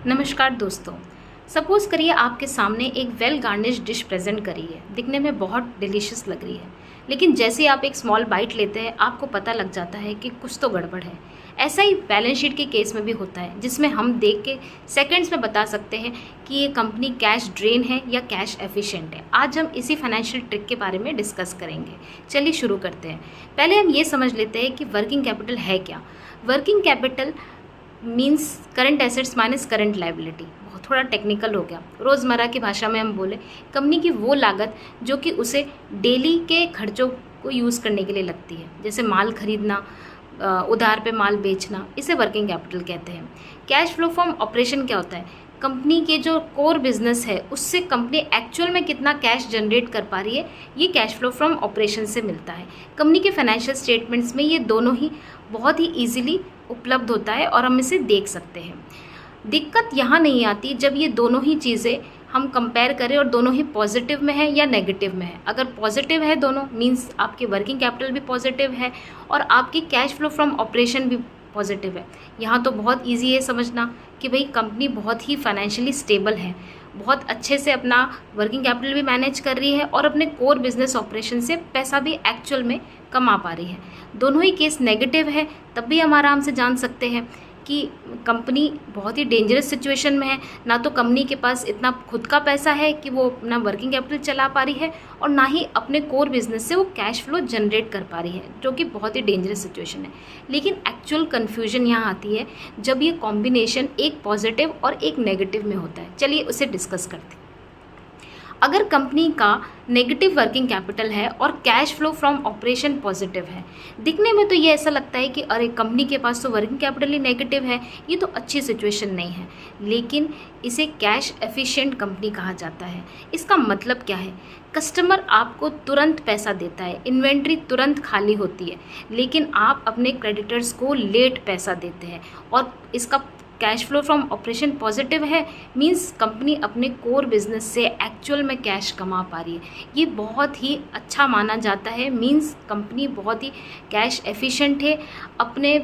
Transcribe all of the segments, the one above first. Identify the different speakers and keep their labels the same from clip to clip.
Speaker 1: नमस्कार दोस्तों। सपोज करिए आपके सामने एक वेल गार्निश्ड डिश प्रेजेंट करी है। दिखने में बहुत डिलीशियस लग रही है, लेकिन जैसे ही आप एक स्मॉल बाइट लेते हैं आपको पता लग जाता है कि कुछ तो गड़बड़ है। ऐसा ही बैलेंस शीट के केस में भी होता है, जिसमें हम देख के सेकंड्स में बता सकते हैं कि ये कंपनी कैश ड्रेन है या कैश एफिशिएंट है। आज हम इसी फाइनेंशियल ट्रिक के बारे में डिस्कस करेंगे। चलिए शुरू करते हैं। पहले हम ये समझ लेते हैं कि वर्किंग कैपिटल है क्या। Working capital means current assets minus current liability. थोड़ा टेक्निकल हो गया। रोज़मर्रा की भाषा में हम बोले कंपनी की वो लागत जो कि उसे डेली के खर्चों को यूज़ करने के लिए लगती है, जैसे माल खरीदना, उधार पे माल बेचना, इसे वर्किंग कैपिटल कहते हैं। कैश फ्लो फ्रॉम ऑपरेशन क्या होता है? कंपनी के जो कोर बिजनेस है उससे कंपनी एक्चुअल में कितना कैश जनरेट कर पा रही है, ये कैश फ्लो फ्रॉम ऑपरेशन से मिलता है। कंपनी के फाइनेंशियल स्टेटमेंट्स में ये दोनों ही बहुत ही ईजिली उपलब्ध होता है और हम इसे देख सकते हैं। दिक्कत यहाँ नहीं आती जब ये दोनों ही चीज़ें हम कंपेयर करें और दोनों ही पॉजिटिव में है या नेगेटिव में है। अगर पॉजिटिव है दोनों, मींस आपके वर्किंग कैपिटल भी पॉजिटिव है और आपकी कैश फ्लो फ्रॉम ऑपरेशन भी पॉजिटिव है। यहाँ तो बहुत इजी है समझना कि भाई कंपनी बहुत ही फाइनेंशियली स्टेबल है, बहुत अच्छे से अपना वर्किंग कैपिटल भी मैनेज कर रही है और अपने कोर बिजनेस ऑपरेशन से पैसा भी एक्चुअल में कमा पा रही है। दोनों ही केस नेगेटिव है तब भी हम आराम से जान सकते हैं कि कंपनी बहुत ही डेंजरस सिचुएशन में है। ना तो कंपनी के पास इतना खुद का पैसा है कि वो अपना वर्किंग कैपिटल चला पा रही है और ना ही अपने कोर बिजनेस से वो कैश फ्लो जनरेट कर पा रही है, जो कि बहुत ही डेंजरस सिचुएशन है। लेकिन एक्चुअल कन्फ्यूजन यहाँ आती है जब ये कॉम्बिनेशन एक पॉजिटिव और एक नेगेटिव में होता है। चलिए उसे डिस्कस करते हैं। अगर कंपनी का नेगेटिव वर्किंग कैपिटल है और cash flow from operation positive है, दिखने में तो ये ऐसा लगता है कि अरे कंपनी के पास तो वर्किंग कैपिटल ही नेगेटिव है, ये तो अच्छी सिचुएशन नहीं है। लेकिन इसे कैश एफिशिएंट कंपनी कहा जाता है। इसका मतलब क्या है? कस्टमर आपको तुरंत पैसा देता है, इन्वेंट्री तुरंत खाली होती है, लेकिन आप अपने क्रेडिटर्स को लेट पैसा देते हैं। और इसका cash flow from operation positive है, मींस कंपनी अपने कोर बिजनेस से एक्चुअल में कैश कमा पा रही है। ये बहुत ही अच्छा माना जाता है, मींस कंपनी बहुत ही कैश एफिशिएंट है, अपने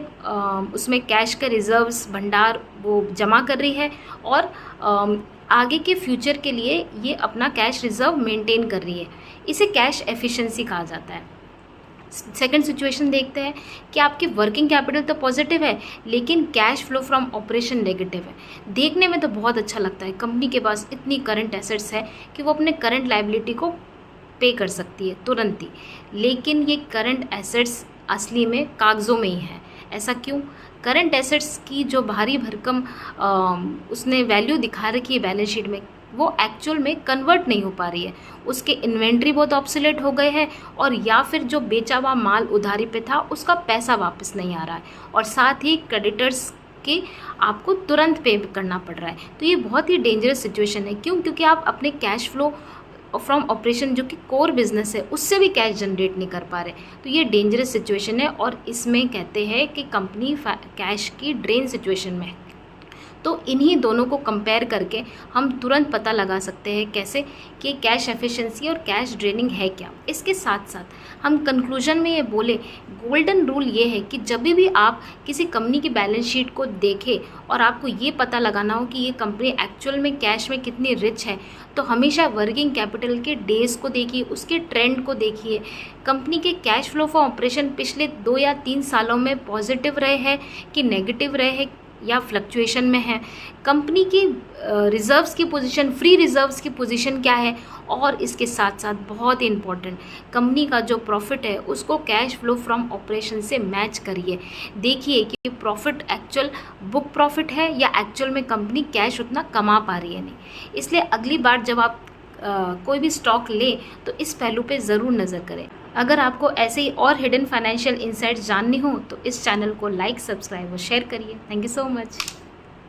Speaker 1: उसमें कैश के रिजर्व्स भंडार वो जमा कर रही है और आगे के फ्यूचर के लिए ये अपना कैश रिजर्व मेंटेन कर रही है। इसे कैश एफिशिएंसी कहा जाता है। सेकंड सिचुएशन देखते हैं कि आपकी वर्किंग कैपिटल तो पॉजिटिव है लेकिन cash flow from operation negative है। देखने में तो बहुत अच्छा लगता है, कंपनी के पास इतनी करंट एसेट्स है कि वो अपने करंट लायबिलिटी को पे कर सकती है तुरंत ही, लेकिन ये करंट एसेट्स असली में कागज़ों में ही है। ऐसा क्यों? करंट एसेट्स की जो भारी भरकम उसने वैल्यू दिखा रखी है बैलेंस शीट में, वो एक्चुअल में कन्वर्ट नहीं हो पा रही है। उसके इन्वेंट्री बहुत ऑब्सोलेट हो गए हैं और या फिर जो बेचा हुआ माल उधारी पे था उसका पैसा वापस नहीं आ रहा है और साथ ही क्रेडिटर्स के आपको तुरंत पे करना पड़ रहा है। तो ये बहुत ही डेंजरस सिचुएशन है। क्यों? क्योंकि आप अपने कैश फ्लो फ्रॉम ऑपरेशन जो कि कोर बिजनेस है उससे भी कैश जनरेट नहीं कर पा रहे। तो ये डेंजरस सिचुएशन है और इसमें कहते हैं कि कंपनी कैश की ड्रेन सिचुएशन में है। तो इन्हीं दोनों को कंपेयर करके हम तुरंत पता लगा सकते हैं कैसे कि कैश एफिशिएंसी और कैश ड्रेनिंग है क्या। इसके साथ साथ हम कंक्लूजन में ये बोले, गोल्डन रूल ये है कि जब भी आप किसी कंपनी की बैलेंस शीट को देखें और आपको ये पता लगाना हो कि ये कंपनी एक्चुअल में कैश में कितनी रिच है, तो हमेशा वर्किंग कैपिटल के डेज़ को देखिए, उसके ट्रेंड को देखिए। कंपनी के कैश फ्लो फॉर ऑपरेशन पिछले 2 या 3 सालों में पॉजिटिव रहे हैं कि नेगेटिव रहे हैं या फ्लक्चुएशन में है। कंपनी की रिजर्व्स की पोजीशन, फ्री रिजर्व्स की पोजीशन क्या है, और इसके साथ साथ बहुत ही इंपॉर्टेंट, कंपनी का जो प्रॉफिट है उसको कैश फ्लो फ्रॉम ऑपरेशन से मैच करिए। देखिए कि प्रॉफिट एक्चुअल बुक प्रॉफिट है या एक्चुअल में कंपनी कैश उतना कमा पा रही है नहीं। इसलिए अगली बार जब आप कोई भी स्टॉक लें तो इस पहलू पे ज़रूर नज़र करें। अगर आपको ऐसे ही और हिडन फाइनेंशियल इंसाइट्स जाननी हो तो इस चैनल को लाइक, सब्सक्राइब और शेयर करिए। Thank you so much.